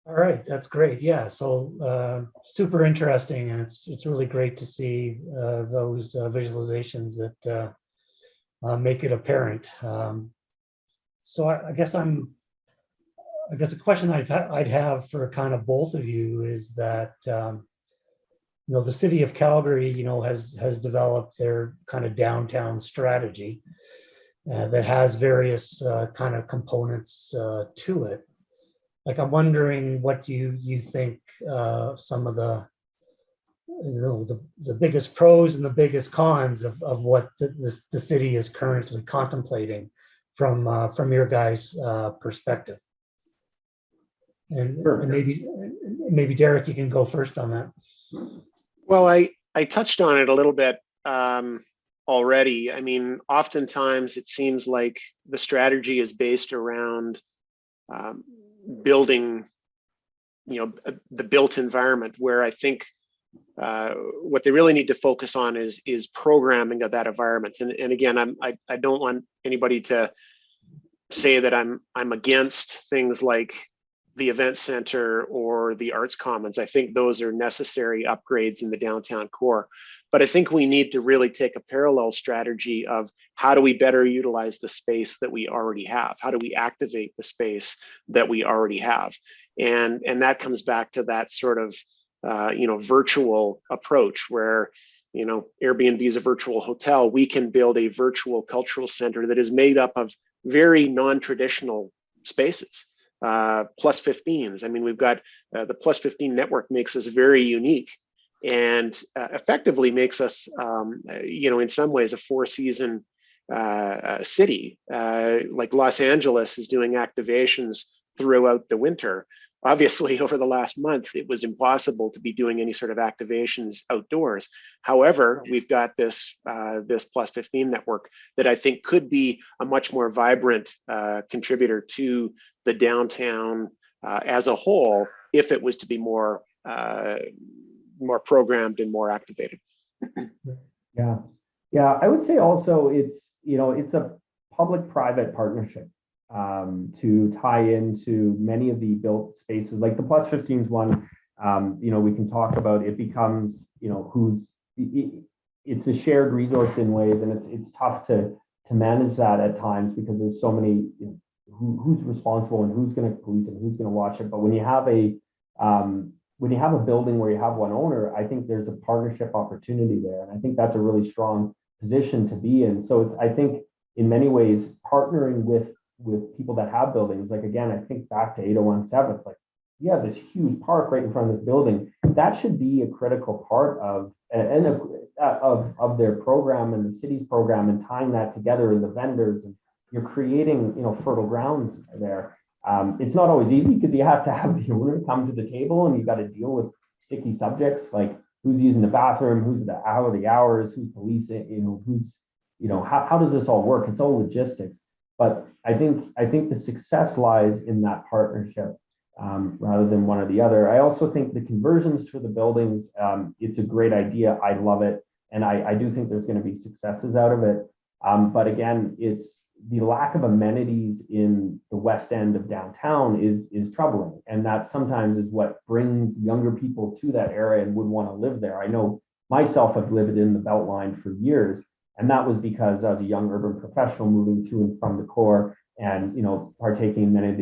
All right, that's great. Yeah, so super interesting, and it's really great to see those visualizations that make it apparent. So I guess a question I'd have for kind of both of you is that the city of Calgary, has developed their kind of downtown strategy that has various kind of components to it. Like I'm wondering what you think some of the biggest pros and the biggest cons of what the city is currently contemplating from your guys' perspective. And Sure. maybe Derek, you can go first on that. Well, I touched on it a little bit already. I mean, oftentimes it seems like the strategy is based around building, the built environment, where I think what they really need to focus on is programming of that environment. And again, I don't want anybody to say that I'm against things like the event center or the arts commons. I think those are necessary upgrades in the downtown core. But I think we need to really take a parallel strategy of how do we better utilize the space that we already have? How do we activate the space that we already have? And that comes back to that sort of virtual approach where Airbnb is a virtual hotel. We can build a virtual cultural center that is made up of very non-traditional spaces. Plus 15s. I mean, we've got the plus 15 network makes us very unique and effectively makes us, in some ways, a four-season city. Like Los Angeles is doing activations throughout the winter. Obviously, over the last month, it was impossible to be doing any sort of activations outdoors. However, we've got this plus 15 network that I think could be a much more vibrant contributor to the downtown as a whole, if it was to be more programmed and more activated. Yeah. I would say also it's a public-private partnership to tie into many of the built spaces, like the plus 15s one. We can talk about it becomes it's a shared resource in ways, and it's tough to manage that at times because there's so many. Who's responsible and who's going to police and who's going to watch it. But when you have a building where you have one owner, I think there's a partnership opportunity there, and I think that's a really strong position to be in. So I think in many ways partnering with people that have buildings. Like again, I think back to 801 7th. Like you have this huge park right in front of this building. That should be a critical part of their program and the city's program, and tying that together in the vendors, and you're creating, fertile grounds there. It's not always easy because you have to have the owner come to the table, and you got to deal with sticky subjects like who's using the bathroom, who's the hours, who's policing, how does this all work? It's all logistics. But I think the success lies in that partnership rather than one or the other. I also think the conversions for the buildings, it's a great idea. I love it. And I do think there's going to be successes out of it. But again, it's the lack of amenities in the west end of downtown is troubling. And that sometimes is what brings younger people to that area and would want to live there. I know myself, I've lived in the Beltline for years. And that was because I was a young urban professional moving to and from the core and, partaking in many of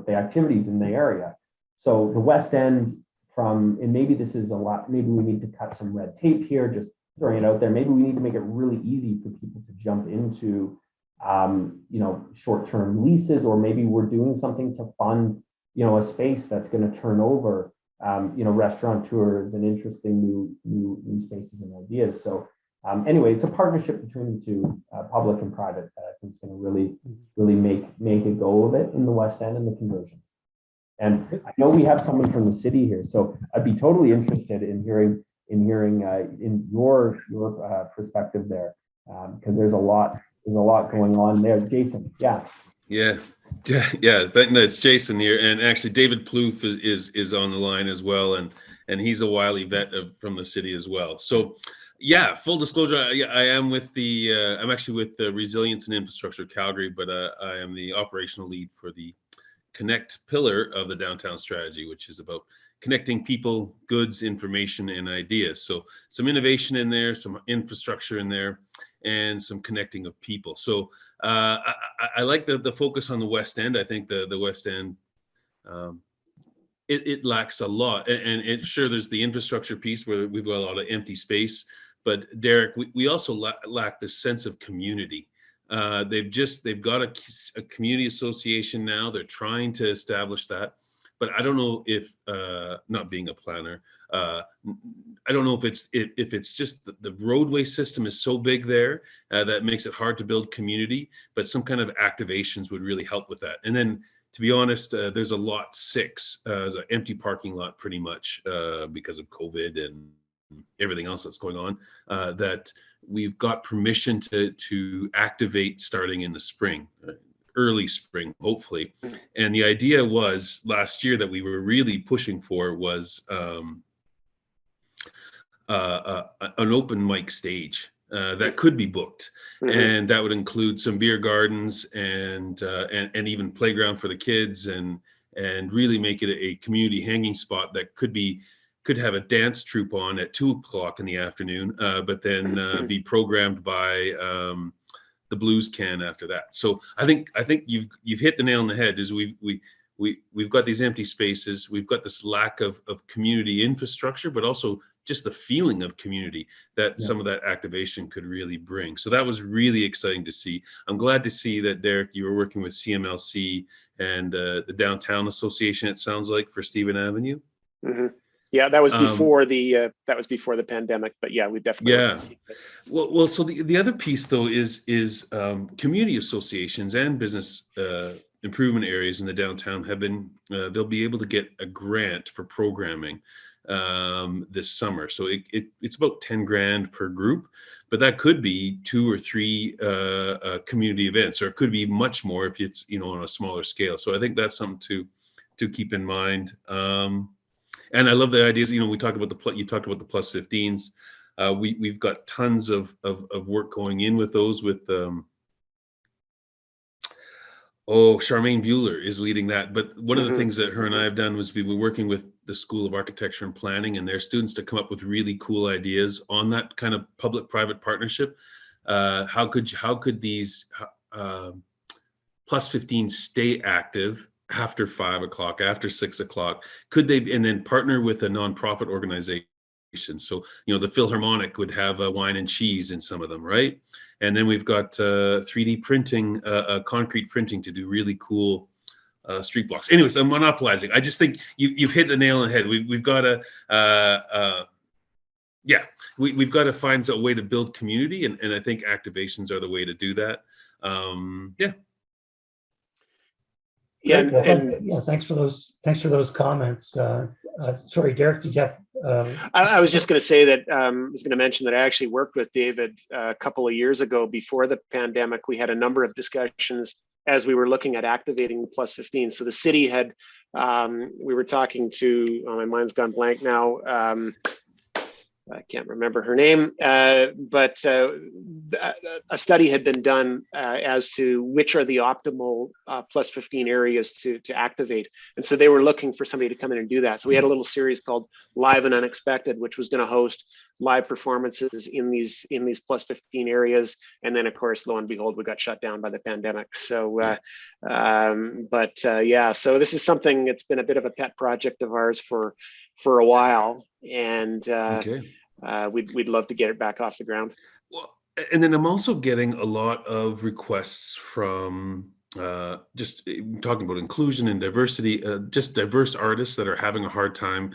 the activities in the area. So the West End and maybe this is a lot, maybe we need to cut some red tape here, just throwing it out there. Maybe we need to make it really easy for people to jump into, short-term leases, or maybe we're doing something to fund, a space that's going to turn over, restaurateurs and interesting new spaces and ideas. So anyway, it's a partnership between the two, public and private, that I think is going to really make a go of it in the West End and the conversions. And I know we have someone from the city here, so I'd be totally interested in hearing in your perspective there, because there's a lot going on there. Jason, yeah. Yeah. No, it's Jason here, and actually David Plouffe is on the line as well, and he's a wily vet from the city as well. So, yeah, full disclosure, I am with I'm actually with the Resilience and Infrastructure Calgary, but I am the operational lead for the connect pillar of the downtown strategy, which is about connecting people, goods, information, and ideas. So some innovation in there, some infrastructure in there, and some connecting of people. So I like the focus on the West End. I think the West End, it lacks a lot. And sure, there's the infrastructure piece where we've got a lot of empty space. But Derek, we also lack this sense of community. They've got a community association now. They're trying to establish that. But I don't know if, not being a planner, I don't know if it's just the roadway system is so big there that makes it hard to build community, but some kind of activations would really help with that. And then, to be honest, there's a lot 6, as an empty parking lot pretty much because of COVID and everything else that's going on, that we've got permission to activate starting in the spring. Early spring, hopefully. And the idea was last year that we were really pushing for was an open mic stage that could be booked, and that would include some beer gardens and even playground for the kids, and really make it a community hanging spot that could have a dance troupe on at 2:00 in the afternoon, but then be programmed by the blues can after that. So I think you've hit the nail on the head. Is we've got these empty spaces, we've got this lack of community infrastructure, but also just the feeling of community that some of that activation could really bring. So that was really exciting to see. I'm glad to see that, Derek, you were working with CMLC and the Downtown Association, it sounds like, for Stephen Avenue. Yeah, that was before the pandemic, but yeah, we definitely. Well, so the other piece though is community associations and business improvement areas in the downtown have been they'll be able to get a grant for programming this summer. So it's about 10 grand per group, but that could be 2 or 3 community events, or it could be much more if it's on a smaller scale. So I think that's something to keep in mind. And I love the ideas. We talked about you talked about the plus 15s. We've got tons of work going in with those. With Charmaine Bueller is leading that. But one of the things that her and I have done was we've been working with the School of Architecture and Planning and their students to come up with really cool ideas on that kind of public-private partnership. How could these plus 15 stay active after 5 o'clock, after 6 o'clock? Could they, and then partner with a nonprofit organization? So, the Philharmonic would have wine and cheese in some of them, right? And then we've got 3D printing, concrete printing to do really cool street blocks. Anyways, I'm monopolizing. I just think you've hit the nail on the head. We've got to, we've got to find a way to build community, and I think activations are the way to do that. Thanks for those comments. Sorry, Derek, did you have? I was just going to say that I was going to mention that I actually worked with David a couple of years ago before the pandemic. We had a number of discussions as we were looking at activating the plus 15. So the city had, we were talking to, my mind's gone blank now. I can't remember her name, but a study had been done as to which are the optimal plus 15 areas to activate. And so they were looking for somebody to come in and do that. So we had a little series called Live and Unexpected, which was going to host live performances in these plus 15 areas. And then, of course, lo and behold, we got shut down by the pandemic. So, so this is something, it's been a bit of a pet project of ours for a while, and we'd love to get it back off the ground. Well, and then I'm also getting a lot of requests from just talking about inclusion and diversity, just diverse artists that are having a hard time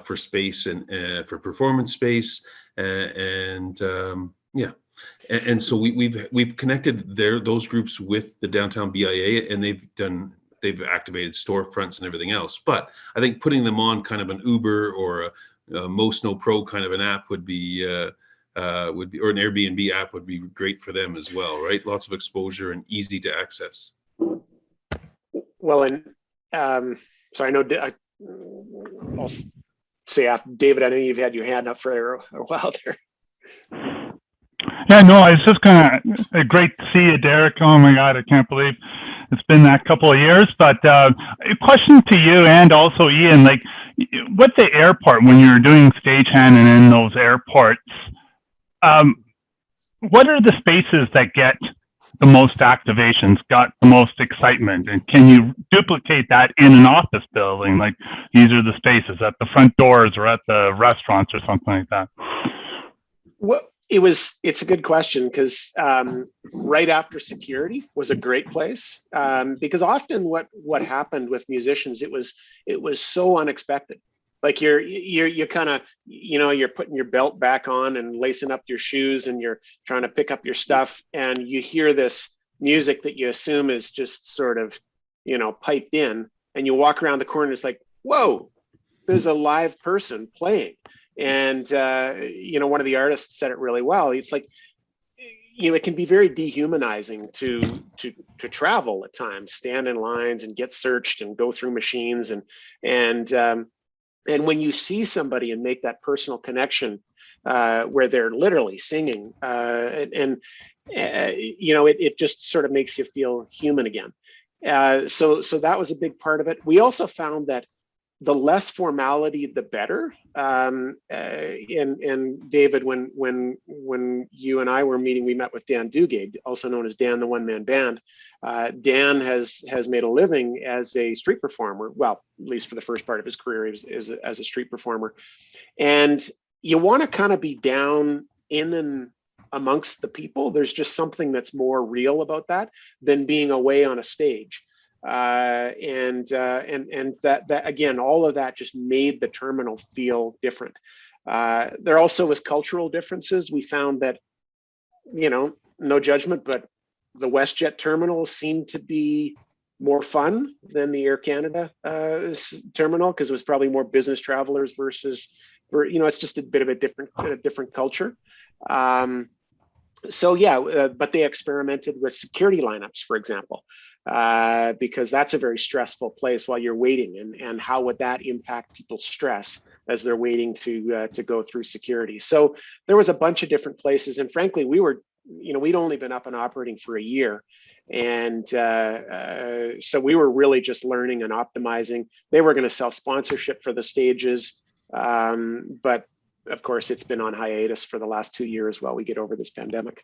for space and for performance space, and so we've connected those groups with the Downtown BIA, and they've activated storefronts and everything else. But I think putting them on kind of an Uber or a Mo Snow Pro kind of an app would be, or an Airbnb app would be great for them as well, right? Lots of exposure and easy to access. Well, and so I know, I'll say after David, I know you've had your hand up for a while there. Yeah, no, it's just kind of great to see you, Derek. Oh my God, I can't believe it's been that couple of years. But a question to you and also Ian, like with the airport, when you're doing stagehanding in those airports, what are the spaces that get the most activations, got the most excitement? And can you duplicate that in an office building? Like these are the spaces at the front doors or at the restaurants or something like that. Well, it's a good question, because right after security was a great place, because often what happened with musicians, it was so unexpected. Like you kind of, you're putting your belt back on and lacing up your shoes and you're trying to pick up your stuff, and you hear this music that you assume is just sort of, piped in, and you walk around the corner, it's like, whoa, there's a live person playing. And one of the artists said it really well. It's like, it can be very dehumanizing to travel at times, stand in lines and get searched and go through machines, and when you see somebody and make that personal connection, where they're literally singing, it just sort of makes you feel human again. So that was a big part of it. We also found that the less formality, the better. And David, when you and I were meeting, we met with Dan Dugay, also known as Dan the One Man Band. Dan has made a living as a street performer. Well, at least for the first part of his career, is as a street performer. And you want to kind of be down in and amongst the people. There's just something that's more real about that than being away on a stage. And that again, all of that just made the terminal feel different. There also was cultural differences. We found that, no judgment, but the WestJet terminal seemed to be more fun than the Air Canada terminal, because it was probably more business travelers versus, it's just a bit of a different culture. So yeah, but they experimented with security lineups, for example. Because that's a very stressful place while you're waiting, and how would that impact people's stress as they're waiting to go through security. So there was a bunch of different places, and frankly, we'd only been up and operating for a year, and so we were really just learning and optimizing. They were going to sell sponsorship for the stages, but of course it's been on hiatus for the last 2 years while we get over this pandemic.